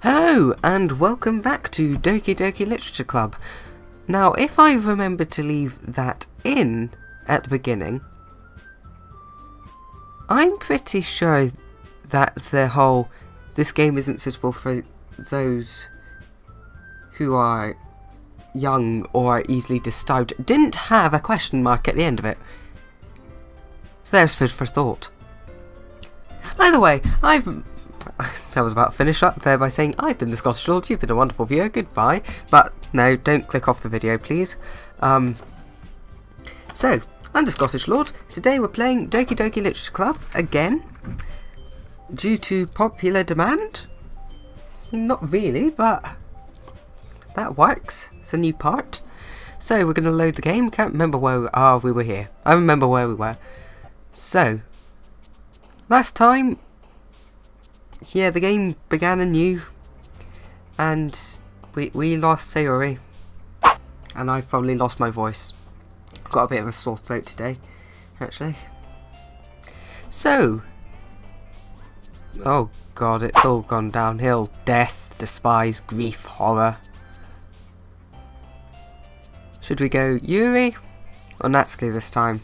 Hello and welcome back to Doki Doki Literature Club. Now, if I remember to leave that in at the beginning, I'm pretty sure that this game isn't suitable for those who are young or easily disturbed didn't have a question mark at the end of it. So there's food for thought. Either way, I was about to finish up there by saying I've been the Scottish Lord, you've been a wonderful viewer, goodbye. But no, don't click off the video please. So, I'm the Scottish Lord. Today we're playing Doki Doki Literature Club again. Due to popular demand? Not really, but that works. It's a new part. So we're going to load the game. Can't remember where we were here. I remember where we were. So, last time, yeah, the game began anew, and we lost Sayori, and I've probably lost my voice. I've got a bit of a sore throat today, actually. So, oh god, it's all gone downhill. Death, despise, grief, horror. Should we go Yuri or Natsuki this time?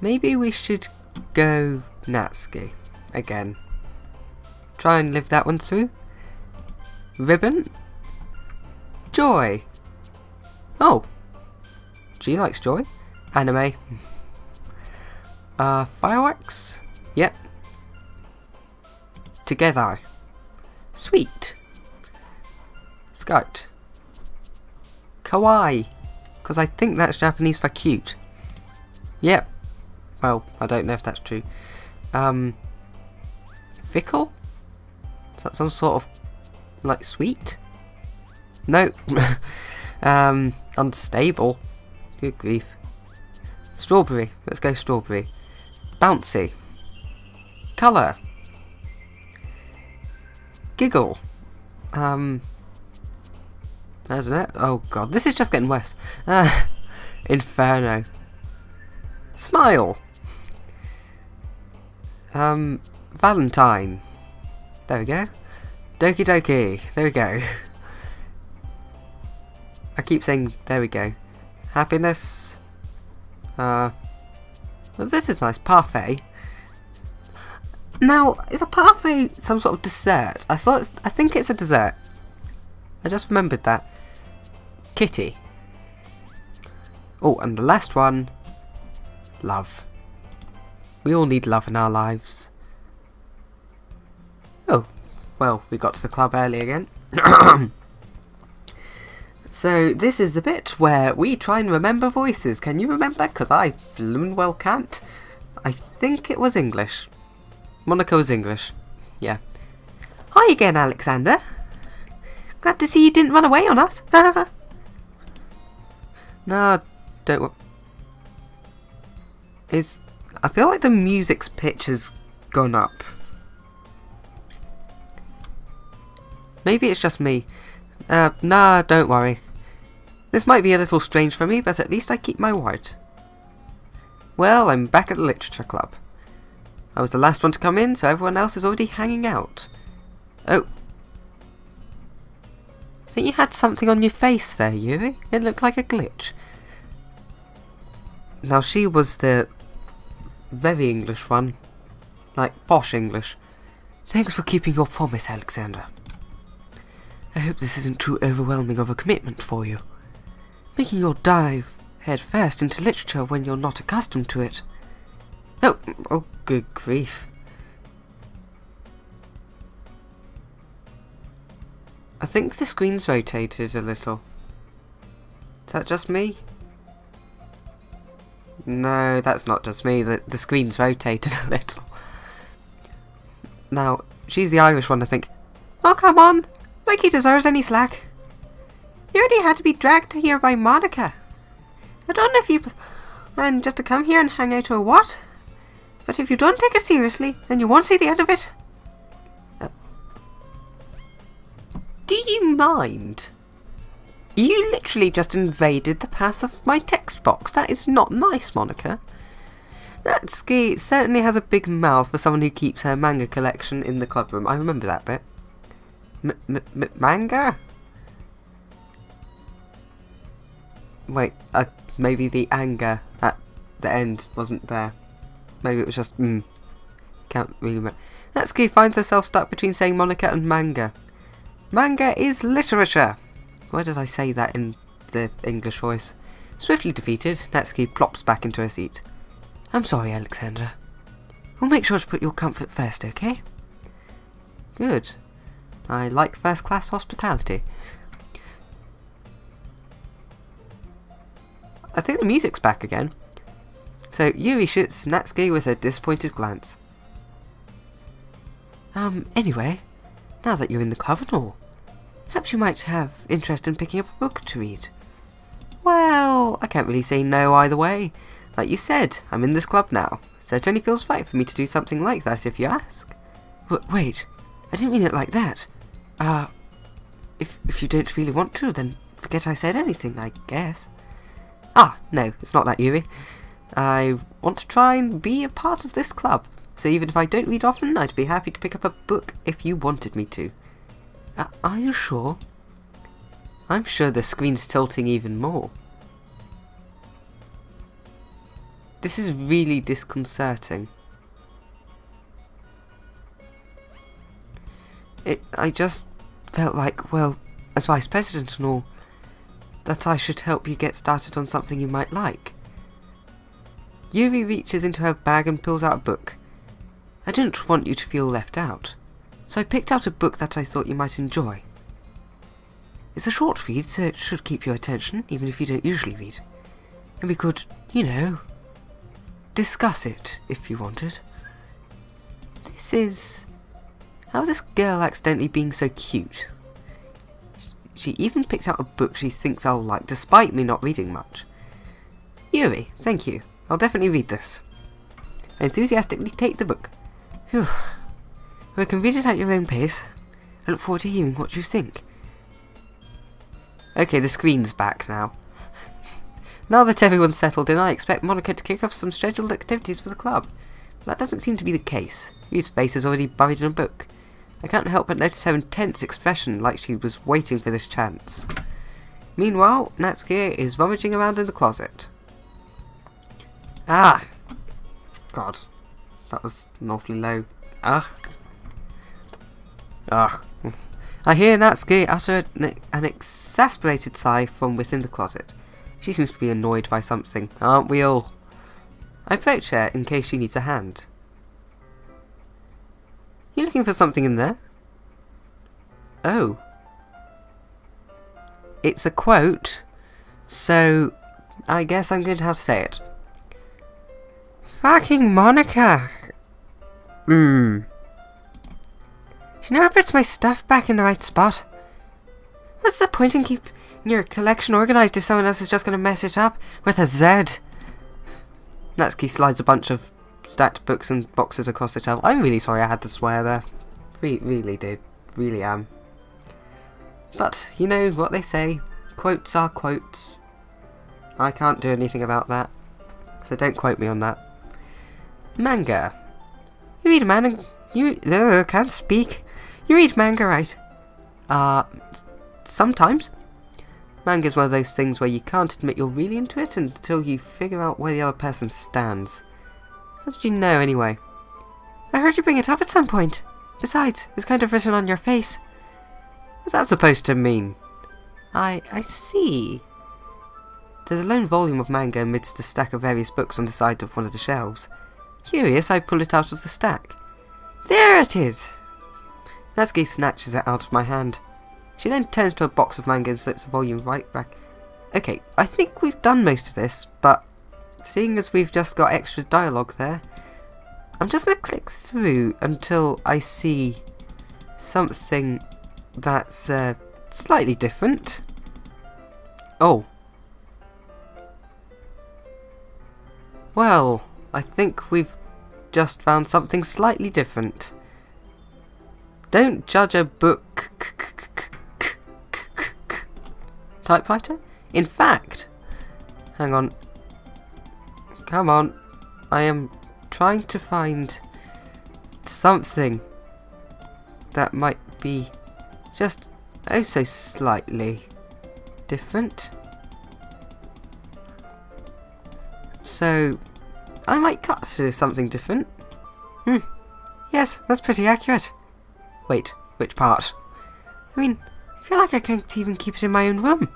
Maybe we should go Natsuki again. Try and live that one through. Ribbon? Joy. Oh. She likes joy. Anime. Fireworks? Yep. Together. Sweet. Skirt. Kawaii. Because I think that's Japanese for cute. Yep. Well, I don't know if that's true. Fickle? Is that some sort of, like, sweet? No. Unstable. Good grief. Strawberry. Let's go strawberry. Bouncy. Colour. Giggle. I don't know. Oh god, this is just getting worse. Inferno. Smile. Valentine. There we go. Doki Doki. There we go. I keep saying there we go. Happiness. Well, this is nice. Parfait. Now, is a parfait some sort of dessert? I think it's a dessert. I just remembered that. Kitty. Oh, and the last one. Love. We all need love in our lives. Oh, well, we got to the club early again. So, this is the bit where we try and remember voices. Can you remember? Because I blooming well can't. I think it was English. Monaco was English. Yeah. Hi again, Alexander. Glad to see you didn't run away on us. No, don't. I feel like the music's pitch has gone up. Maybe it's just me. Nah, don't worry. This might be a little strange for me, but at least I keep my word. Well, I'm back at the Literature Club. I was the last one to come in, so everyone else is already hanging out. Oh. I think you had something on your face there, Yuri. It looked like a glitch. Now, she was the very English one. Like, posh English. Thanks for keeping your promise, Alexander. I hope this isn't too overwhelming of a commitment for you. Making your dive head first into literature when you're not accustomed to it. Oh, good grief. I think the screen's rotated a little. Is that just me? No, that's not just me. The screen's rotated a little. Now, she's the Irish one, I think. Oh, come on. Like he deserves any slack. You already had to be dragged here by Monica. I don't know if you plan just to come here and hang out or what. But if you don't take it seriously, then you won't see the end of it. Do you mind? You literally just invaded the path of my text box. That is not nice, Monica. Natsuki certainly has a big mouth for someone who keeps her manga collection in the club room. I remember that bit. Manga? Wait, maybe the anger at the end wasn't there. Maybe it was just, can't really remember. Natsuki finds herself stuck between saying Monica and manga. Manga is literature! Why did I say that in the English voice? Swiftly defeated, Natsuki plops back into her seat. I'm sorry, Alexandra. We'll make sure to put your comfort first, okay? Good. I like first-class hospitality. I think the music's back again. So Yuri shoots Natsuki with a disappointed glance. Anyway, now that you're in the club and all, perhaps you might have interest in picking up a book to read. Well, I can't really say no either way. Like you said, I'm in this club now, so it only feels right for me to do something like that if you ask. Wait, I didn't mean it like that. If you don't really want to, then forget I said anything, I guess. No, it's not that, Yuri. I want to try and be a part of this club, so even if I don't read often, I'd be happy to pick up a book if you wanted me to. Are you sure? I'm sure the screen's tilting even more. This is really disconcerting. I just felt like, well, as Vice President and all, that I should help you get started on something you might like. Yuri reaches into her bag and pulls out a book. I didn't want you to feel left out, so I picked out a book that I thought you might enjoy. It's a short read, so it should keep your attention, even if you don't usually read. And we could, you know, discuss it, if you wanted. This is... How's this girl accidentally being so cute? She even picked out a book she thinks I'll like, despite me not reading much. Yuri, thank you. I'll definitely read this. I enthusiastically take the book. Phew. Well, you can read it at your own pace. I look forward to hearing what you think. Okay, the screen's back now. Now that everyone's settled in, I expect Monica to kick off some scheduled activities for the club. But that doesn't seem to be the case. Yu's face is already buried in a book. I can't help but notice her intense expression, like she was waiting for this chance. Meanwhile, Natsuki is rummaging around in the closet. God. That was an awfully low. I hear Natsuki utter an exasperated sigh from within the closet. She seems to be annoyed by something, aren't we all? I approach her in case she needs a hand. You looking for something in there? Oh. It's a quote, so I guess I'm going to have to say it. Fucking Monica! She never puts my stuff back in the right spot. What's the point in keeping your collection organised if someone else is just going to mess it up with a Z? Natsuki slides a bunch of stacked books and boxes across the table. I'm really sorry I had to swear there. Really did. Really am. But, you know what they say. Quotes are quotes. I can't do anything about that. So don't quote me on that. Manga. You read manga... can't speak. You read manga, right? Sometimes. Manga's one of those things where you can't admit you're really into it until you figure out where the other person stands. How did you know, anyway? I heard you bring it up at some point. Besides, it's kind of written on your face. What's that supposed to mean? I see. There's a lone volume of manga amidst a stack of various books on the side of one of the shelves. Curious, I pull it out of the stack. There it is! Natsuki snatches it out of my hand. She then turns to a box of manga and slips the volume right back. Okay, I think we've done most of this, but seeing as we've just got extra dialogue there, I'm just going to click through until I see something that's slightly different. Oh. Well, I think we've just found something slightly different. Don't judge a book... typewriter? In fact... Hang on. Come on. I am trying to find something that might be just oh so slightly different. So I might cut to something different. Yes, that's pretty accurate. Wait, which part? I mean, I feel like I can't even keep it in my own room.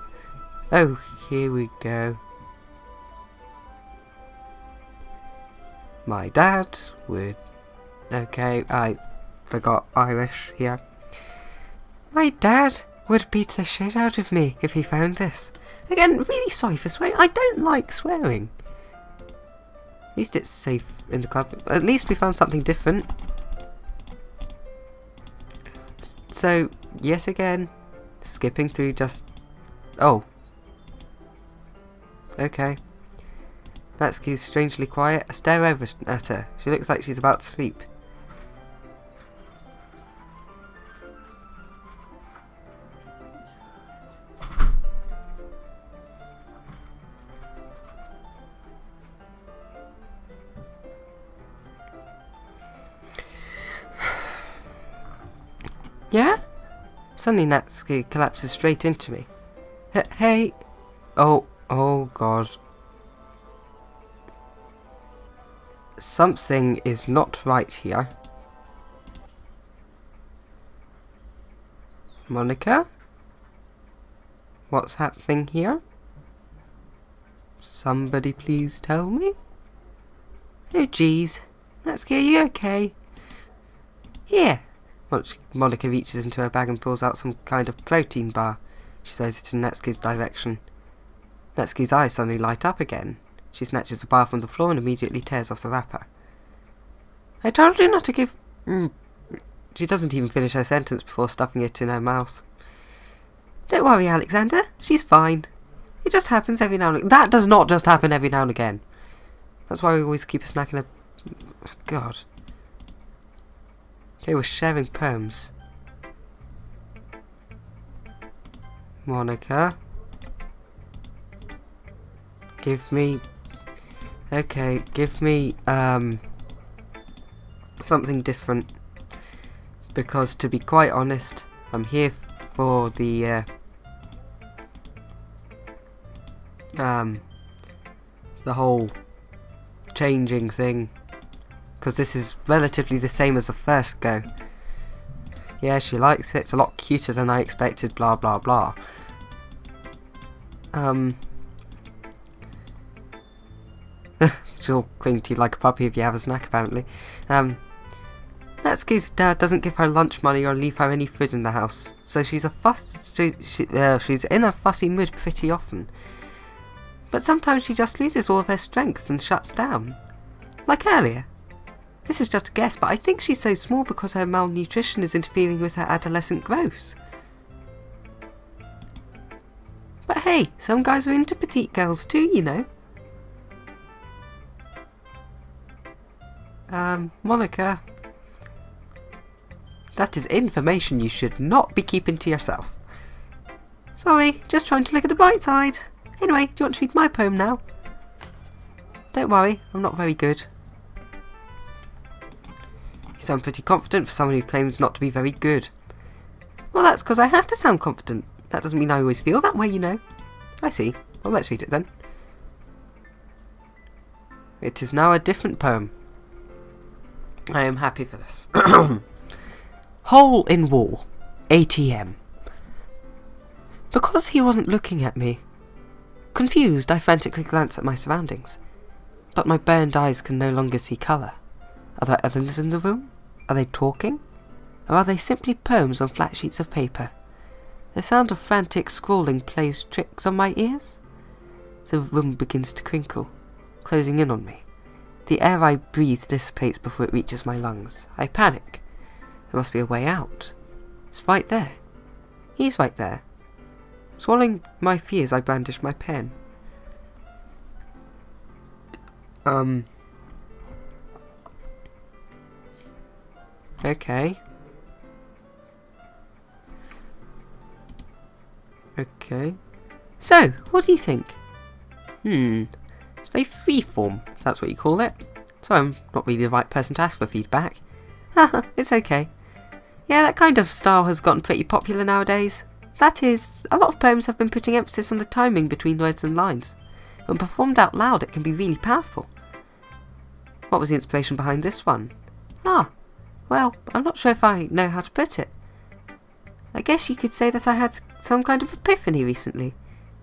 Oh, here we go. My dad would... Okay, I forgot Irish here. My dad would beat the shit out of me if he found this. Again, really sorry for swearing. I don't like swearing. At least it's safe in the club. At least we found something different. So, yet again, skipping through just... Oh. Okay. Natsuki's strangely quiet. I stare over at her. She looks like she's about to sleep. Yeah? Suddenly Natsuki collapses straight into me. Hey... Oh god. Something is not right here. Monica? What's happening here? Somebody please tell me? Oh jeez. Natsuki, are you okay? Here. Monica reaches into her bag and pulls out some kind of protein bar. She throws it in Natsuki's direction. Natsuki's eyes suddenly light up again. She snatches the bar from the floor and immediately tears off the wrapper. I told you not to give... She doesn't even finish her sentence before stuffing it in her mouth. Don't worry, Alexander. She's fine. It just happens every now and again. That does not just happen every now and again. That's why we always keep a snack in a... God. Okay, we're sharing poems. Monica. Give me... Okay, give me, something different. Because, to be quite honest, I'm here for the, whole changing thing. Because this is relatively the same as the first go. Yeah, she likes it. It's a lot cuter than I expected, blah blah blah. She'll cling to you like a puppy if you have a snack, apparently. Natsuki's dad doesn't give her lunch money or leave her any food in the house, so she's she's in a fussy mood pretty often. But sometimes she just loses all of her strength and shuts down. Like earlier. This is just a guess, but I think she's so small because her malnutrition is interfering with her adolescent growth. But hey, some guys are into petite girls too, you know. Monica. That is information you should not be keeping to yourself. Sorry, just trying to look at the bright side. Anyway, do you want to read my poem now? Don't worry, I'm not very good. You sound pretty confident for someone who claims not to be very good. Well, that's because I have to sound confident. That doesn't mean I always feel that way, you know. I see. Well, let's read it then. It is now a different poem. I am happy for this. Hole in wall. ATM. Because he wasn't looking at me. Confused, I frantically glance at my surroundings. But my burned eyes can no longer see colour. Are there others in the room? Are they talking? Or are they simply poems on flat sheets of paper? The sound of frantic scrawling plays tricks on my ears. The room begins to crinkle, closing in on me. The air I breathe dissipates before it reaches my lungs. I panic. There must be a way out. It's right there. He's right there. Swallowing my fears, I brandish my pen. Okay. Okay. So, what do you think? It's very freeform, if that's what you call it. so I'm not really the right person to ask for feedback. Haha, it's okay. Yeah, that kind of style has gotten pretty popular nowadays. That is, a lot of poems have been putting emphasis on the timing between words and lines. When performed out loud, it can be really powerful. What was the inspiration behind this one? Ah, well, I'm not sure if I know how to put it. I guess you could say that I had some kind of epiphany recently.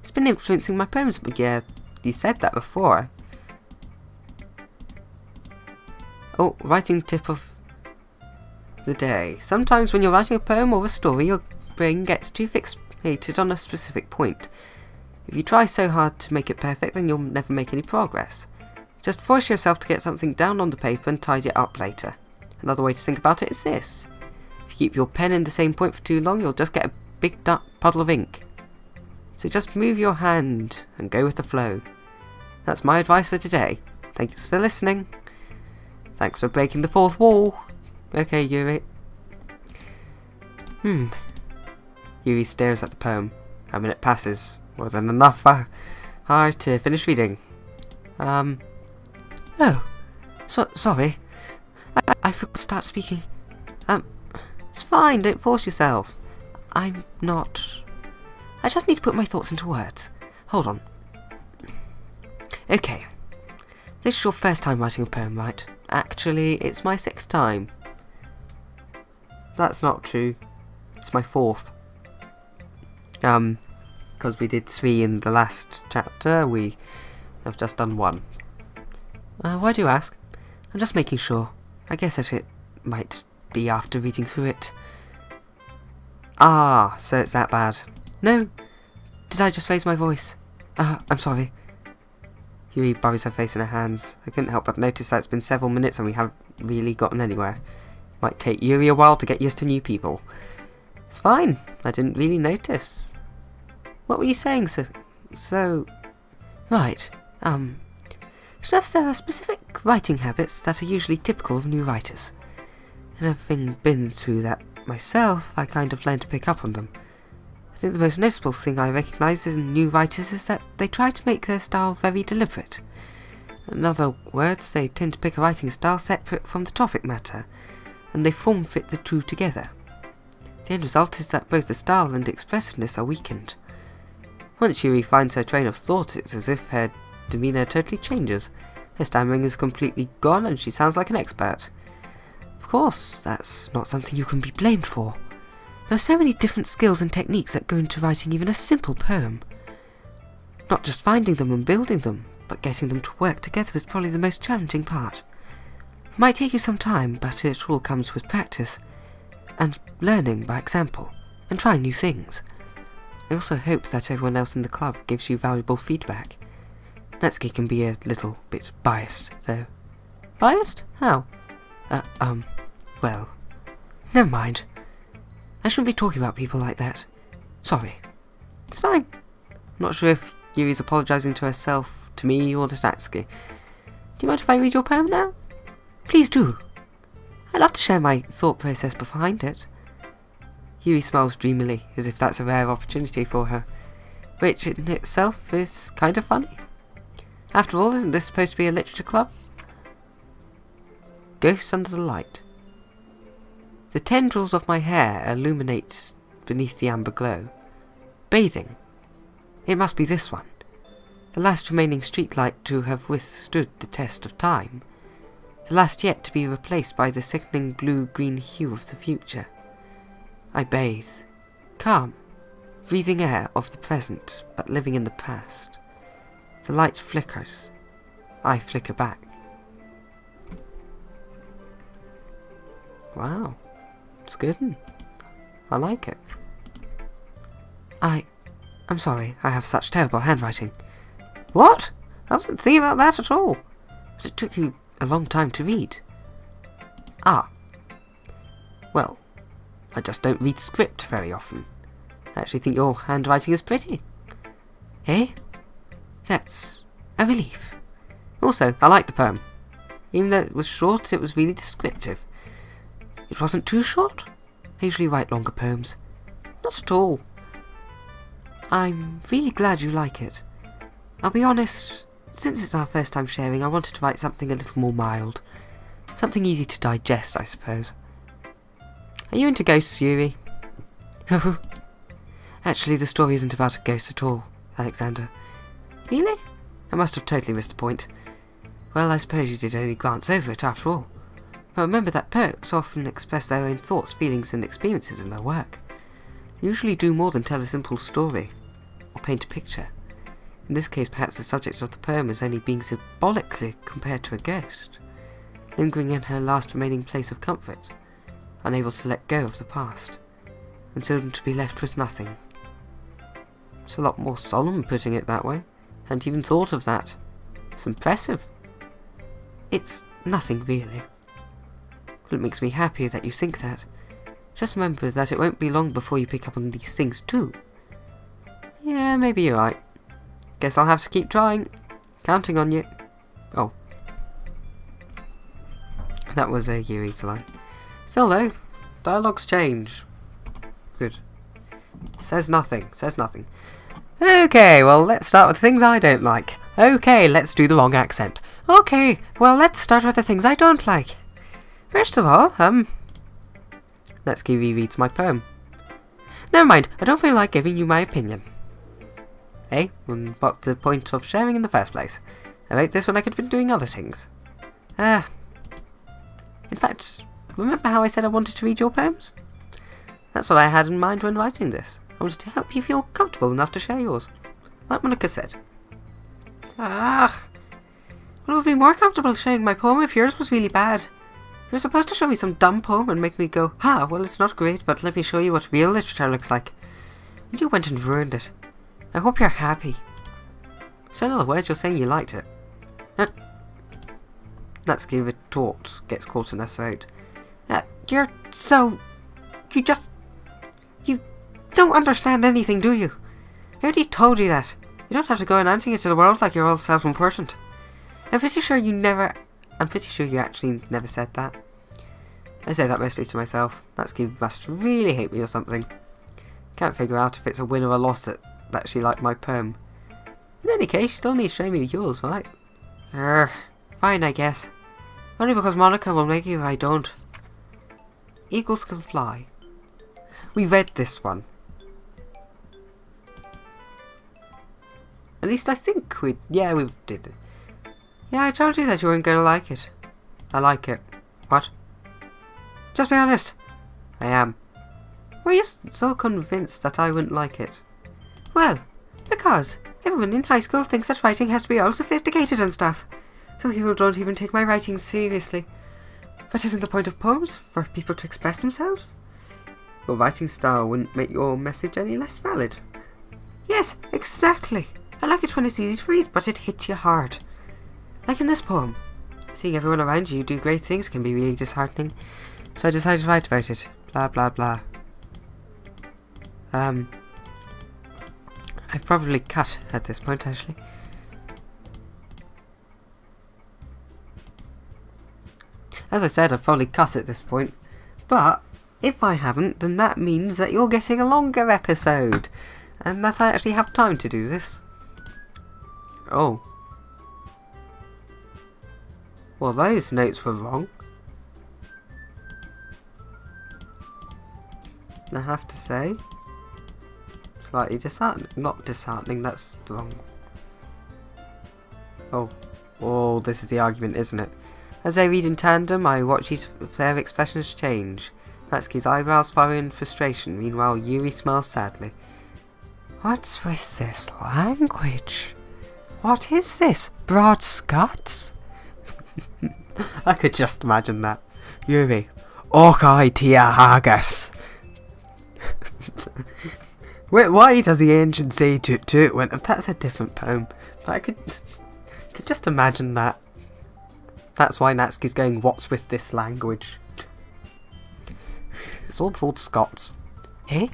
It's been influencing my poems, but yeah, you said that before. Oh, writing tip of the day. Sometimes when you're writing a poem or a story, your brain gets too fixated on a specific point. If you try so hard to make it perfect, then you'll never make any progress. Just force yourself to get something down on the paper and tidy it up later. Another way to think about it is this. If you keep your pen in the same point for too long, you'll just get a big puddle of ink. So just move your hand and go with the flow. That's my advice for today. Thanks for listening. Thanks for breaking the fourth wall. Okay, Yuri. Yuri stares at the poem. A minute passes. More than enough for her to finish reading. Oh. Sorry. I forgot to start speaking. It's fine, don't force yourself. I just need to put my thoughts into words. Hold on. Okay. This is your first time writing a poem, right? Actually, it's my 6th time. That's not true. It's my 4th. Because we did 3 in the last chapter, we have just done 1. Why do you ask? I'm just making sure. I guess that it might be after reading through it. Ah, so it's that bad. No. Did I just raise my voice? I'm sorry. Yuri buries her face in her hands. I couldn't help but notice that it's been several minutes and we haven't really gotten anywhere. Might take Yuri a while to get used to new people. It's fine. I didn't really notice. What were you saying, so... Right. It's just there are specific writing habits that are usually typical of new writers. And having been through that myself, I kind of learned to pick up on them. I think the most noticeable thing I recognise in new writers is that they try to make their style very deliberate. In other words, they tend to pick a writing style separate from the topic matter, and they form-fit the two together. The end result is that both the style and expressiveness are weakened. Once Yuri finds her train of thought, it's as if her demeanour totally changes. Her stammering is completely gone and she sounds like an expert. Of course, that's not something you can be blamed for. There are so many different skills and techniques that go into writing even a simple poem. Not just finding them and building them, but getting them to work together is probably the most challenging part. It might take you some time, but it all comes with practice, and learning by example, and trying new things. I also hope that everyone else in the club gives you valuable feedback. Natsuki can be a little bit biased, though. Biased? How? Well, never mind. I shouldn't be talking about people like that. Sorry. It's fine. I'm not sure if Yuri's apologising to herself, to me, or to Natsuki. Do you mind if I read your poem now? Please do. I'd love to share my thought process behind it. Yuri smiles dreamily, as if that's a rare opportunity for her, which in itself is kind of funny. After all, isn't this supposed to be a literature club? Ghosts under the light. The tendrils of my hair illuminate beneath the amber glow. Bathing. It must be this one. The last remaining streetlight to have withstood the test of time. The last yet to be replaced by the sickening blue-green hue of the future. I bathe. Calm. Breathing air of the present, but living in the past. The light flickers. I flicker back. Wow. It's good. I like it. I'm sorry, I have such terrible handwriting. What? I wasn't thinking about that at all. But it took you a long time to read. Ah. Well, I just don't read script very often. I actually think your handwriting is pretty. Eh? That's a relief. Also, I like the poem. Even though it was short, it was really descriptive. It wasn't too short. I usually write longer poems. Not at all. I'm really glad you like it. I'll be honest, Since it's our first time sharing, I wanted to write something a little more mild. Something easy to digest, I suppose. Are you into ghosts, Yuri? Actually, the story isn't about a ghost at all, Alexander. Really? I must have totally missed the point. Well, I suppose you did only glance over it after all. But remember that poets often express their own thoughts, feelings and experiences in their work. They usually do more than tell a simple story, or paint a picture. In this case, perhaps the subject of the poem is only being symbolically compared to a ghost, lingering in her last remaining place of comfort, unable to let go of the past, and soon to be left with nothing. It's a lot more solemn putting it that way. Hadn't even thought of that. It's impressive. It's nothing really. Well, it makes me happy that you think that. Just remember that it won't be long before you pick up on these things too. Yeah, maybe you're right. Guess I'll have to keep trying. Counting on you. Oh. That was a Yuri's line. Still though, dialogues change. Good. Says nothing, says nothing. Okay, well let's start with the things I don't like. Okay, let's do the wrong accent. Okay, well let's start with the things I don't like. First of all, Natsuki rereads my poem. Never mind, I don't feel like giving you my opinion. Hey, what's the point of sharing in the first place? I wrote this when I could have been doing other things. In fact, remember how I said I wanted to read your poems? That's what I had in mind when writing this. I wanted to help you feel comfortable enough to share yours. Like Monica said. Well, it would be more comfortable sharing my poem if yours was really bad. You're supposed to show me some dumb poem and make me go, well it's not great, but let me show you what real literature looks like. And you went and ruined it. I hope you're happy. So in other words, you're saying you liked it. Natsuki retorts, gets caught in her throat. You're so... You don't understand anything, do you? I already told you that. You don't have to go announcing it to the world like you're all self-important. I'm pretty sure you actually never said that. I say that mostly to myself. Natsuki must really hate me or something. Can't figure out if it's a win or a loss that she liked my poem. In any case, she still needs to show me yours, right? Fine, I guess. Only because Monica will make you if I don't. Eagles can fly. We read this one. At least I think we did it. Yeah, I told you that you weren't going to like it. I like it. What? Just be honest. I am. Were you so convinced that I wouldn't like it? Well, because everyone in high school thinks that writing has to be all sophisticated and stuff. So people don't even take my writing seriously. But isn't the point of poems for people to express themselves? Your writing style wouldn't make your message any less valid. Yes, exactly. I like it when it's easy to read, but it hits you hard. Like in this poem. Seeing everyone around you do great things can be really disheartening. So I decided to write about it. Blah blah blah. I've probably cut at this point, actually. As I said, I've probably cut at this point. But if I haven't, then that means that you're getting a longer episode. And that I actually have time to do this. Oh. Well, those notes were wrong. I have to say. Slightly disheartening. Not disheartening, that's wrong. Oh, this is the argument, isn't it? As they read in tandem, I watch each of their expressions change. Natsuki's eyebrows furrow in frustration, meanwhile Yuri smiles sadly. What's with this language? What is this? Broad Scots? I could just imagine that. Yuri. Okai tia haggis. Why does the ancient say toot toot when that's a different poem? But I could just imagine that. That's why Natsuki's going, what's with this language? It's all called Scots. Hey?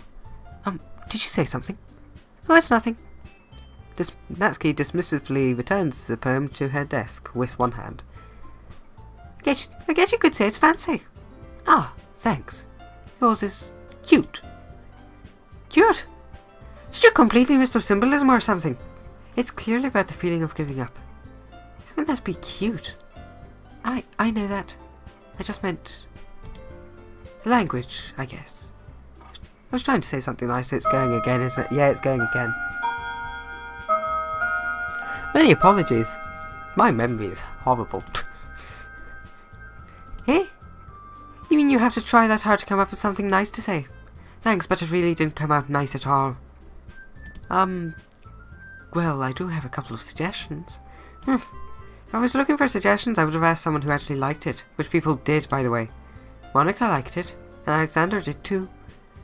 Did you say something? Oh, it's nothing. Natsuki dismissively returns the poem to her desk with one hand. I guess you could say it's fancy. Ah, thanks. Yours is cute. Cute? Did you completely miss the symbolism or something? It's clearly about the feeling of giving up. Wouldn't that be cute? I know that. I just meant... language, I guess. I was trying to say something nice. It's going again, isn't it? Yeah, it's going again. Many apologies. My memory is horrible. Eh? You mean you have to try that hard to come up with something nice to say? Thanks, but it really didn't come out nice at all. Well, I do have a couple of suggestions. If I was looking for suggestions, I would have asked someone who actually liked it, which people did, by the way. Monica liked it, and Alexander did too.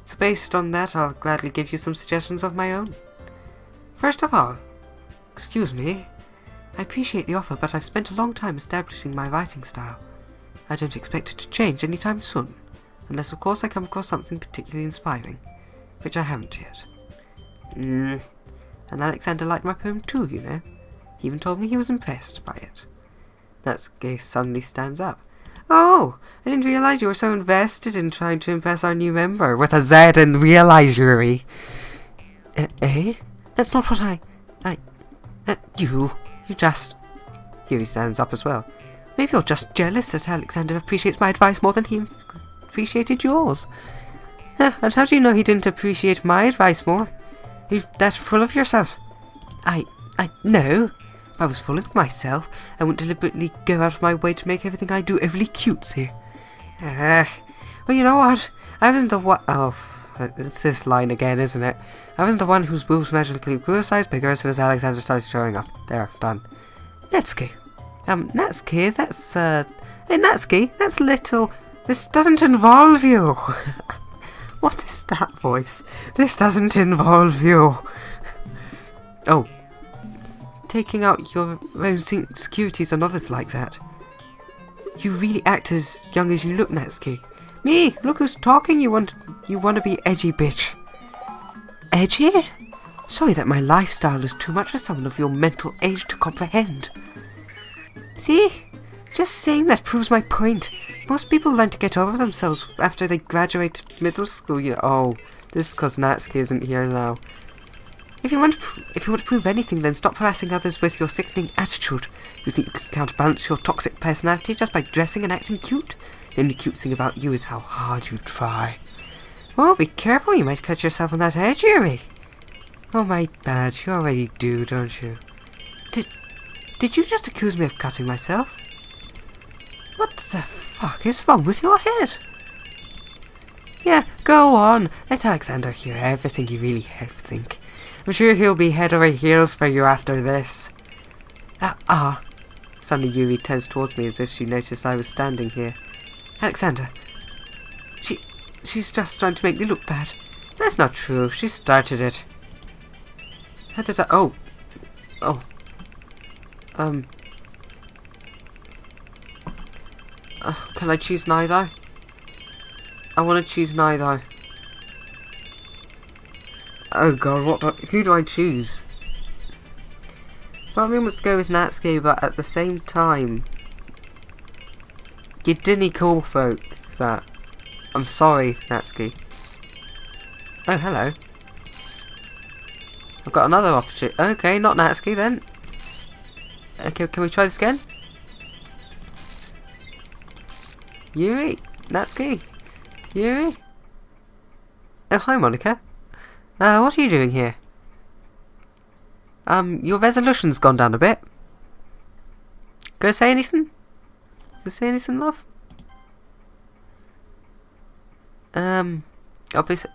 So based on that, I'll gladly give you some suggestions of my own. First of all, excuse me, I appreciate the offer, but I've spent a long time establishing my writing style. I don't expect it to change anytime soon, unless of course I come across something particularly inspiring, which I haven't yet. And Alexander liked my poem too, you know. He even told me he was impressed by it. Natsuki suddenly stands up. Oh, I didn't realise you were so invested in trying to impress our new member with a Z and realise, Yuri. Eh? That's not what you just... Yuri stands up as well. Maybe you're just jealous that Alexander appreciates my advice more than he appreciated yours. And how do you know he didn't appreciate my advice more? You're that full of yourself. No. If I was full of myself, I wouldn't deliberately go out of my way to make everything I do overly cutesy. Well, you know what? I wasn't the one... Oh, it's this line again, isn't it? I wasn't the one whose boobs magically grew a size bigger as soon as Alexander started showing up. There, done. Natsuki. Natsuki, that's, Hey, Natsuki, that's little... This doesn't involve you. What is that voice? This doesn't involve you. Oh. Taking out your own insecurities on others like that. You really act as young as you look, Natsuki. Me, look who's talking. You want to be edgy, bitch. Edgy? Sorry that my lifestyle is too much for someone of your mental age to comprehend. See? Just saying that proves my point. Most people learn to get over themselves after they graduate middle school. You know, oh, this is because Natsuki isn't here now. If you want to prove anything, then stop harassing others with your sickening attitude. You think you can counterbalance your toxic personality just by dressing and acting cute? The only cute thing about you is how hard you try. Oh, be careful, you might cut yourself on that edge, Yuri. Oh, my bad, you already do, don't you? Did you just accuse me of cutting myself? What the fuck is wrong with your head? Yeah, go on. Let Alexander hear everything you really think. I'm sure he'll be head over heels for you after this. Suddenly Yuri turns towards me as if she noticed I was standing here. Alexander. She's just trying to make me look bad. That's not true. She started it. How did I... Oh. Can I choose neither? I want to choose neither. Oh god, who do I choose? Part of me wants to go with Natsuki, but at the same time... You didn't call folk that. I'm sorry, Natsuki. Oh, hello. I've got another opportunity. Okay, not Natsuki then. Okay, can we try this again? Yuri? Natsuki? Yuri? Oh, hi, Monica. What are you doing here? Your resolution's gone down a bit. Go say anything? Go say anything, love? Obviously,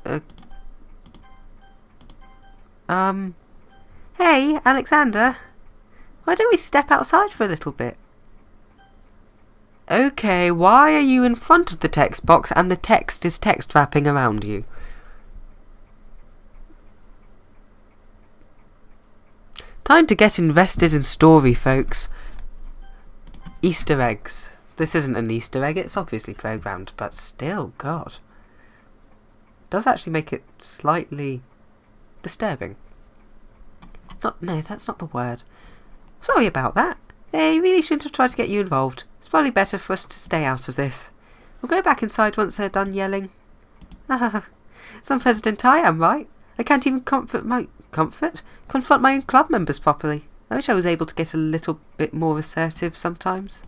hey, Alexander. Why don't we step outside for a little bit? Okay, why are you in front of the text box and the text is text wrapping around you? Time to get invested in story, folks. Easter eggs. This isn't an Easter egg, it's obviously programmed, but still, God. Does actually make it slightly disturbing. No, that's not the word. Sorry about that. They really shouldn't have tried to get you involved. It's probably better for us to stay out of this. We'll go back inside once they're done yelling. Some president I am, right? I can't even confront my own club members properly. I wish I was able to get a little bit more assertive sometimes.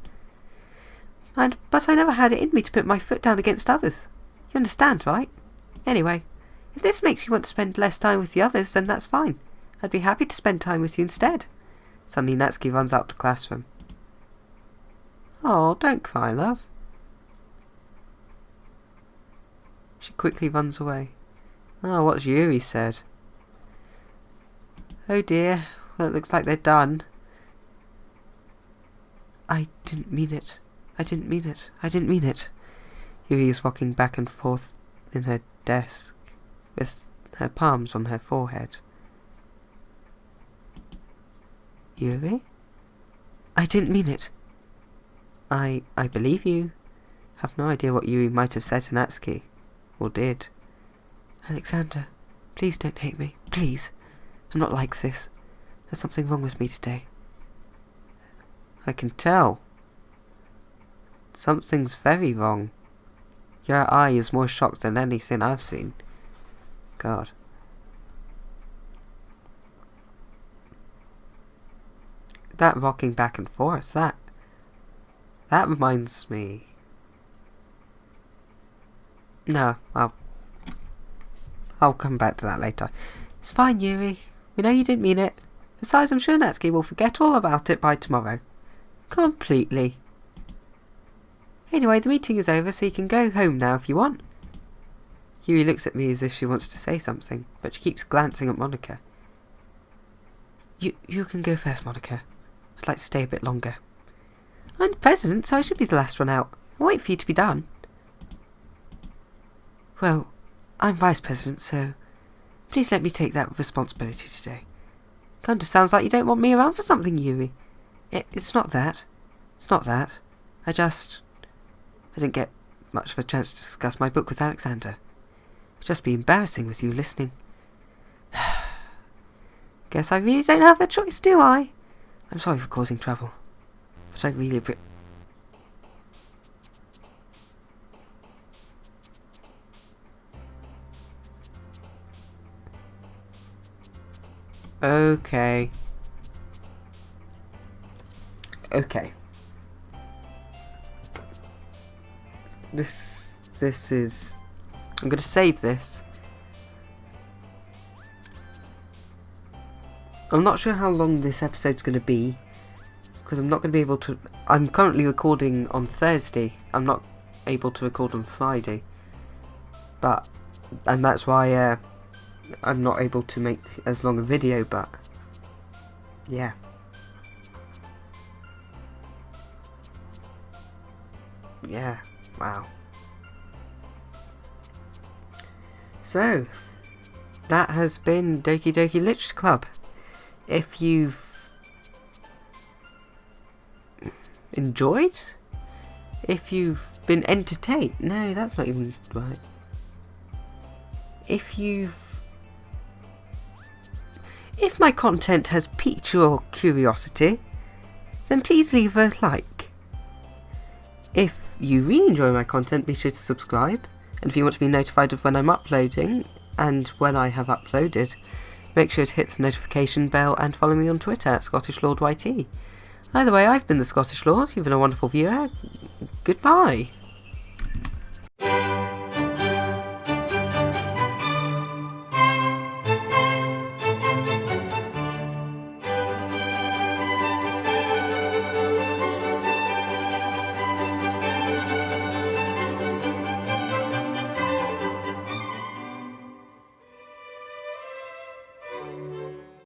But I never had it in me to put my foot down against others. You understand, right? Anyway, if this makes you want to spend less time with the others, then that's fine. I'd be happy to spend time with you instead. Suddenly Natsuki runs out to the classroom. Oh, don't cry, love. She quickly runs away. Oh, what's Yuri said? Oh dear, well it looks like they're done. I didn't mean it. I didn't mean it. I didn't mean it. Yuri is rocking back and forth in her desk, with her palms on her forehead. Yuri? I didn't mean it. I believe you. Have no idea what Yuri might have said to Natsuki. Or did. Alexander, please don't hate me. Please. I'm not like this. There's something wrong with me today. I can tell. Something's very wrong. Your eye is more shocked than anything I've seen. God. That rocking back and forth, that reminds me. No, I'll come back to that later. It's fine, Yuri. We know you didn't mean it. Besides, I'm sure Natsuki will forget all about it by tomorrow. Completely. Anyway, the meeting is over, so you can go home now if you want. Yuri looks at me as if she wants to say something, but she keeps glancing at Monica. You can go first, Monica. I'd like to stay a bit longer. I'm the president, so I should be the last one out. I'll wait for you to be done. Well, I'm vice president, so please let me take that responsibility today. Kind of sounds like you don't want me around for something, Yuri. It's not that. It's not that. I didn't get much of a chance to discuss my book with Alexander. It'd just be embarrassing with you listening. Guess I really don't have a choice, do I? I'm sorry for causing trouble, but I really... Okay. This is... I'm going to save this. I'm not sure how long this episode's going to be, because I'm not going to be able to... I'm currently recording on Thursday. I'm not able to record on Friday. And that's why I'm not able to make as long a video, but... yeah. Yeah, wow. So, that has been Doki Doki Literature Club. If you've enjoyed, if you've been entertained, no, that's not even right. If my content has piqued your curiosity, then please leave a like. If you really enjoy my content, be sure to subscribe. And if you want to be notified of when I'm uploading, and when I have uploaded, make sure to hit the notification bell and follow me on Twitter at ScottishLordYT. Either way, I've been the Scottish Lord. You've been a wonderful viewer. Goodbye.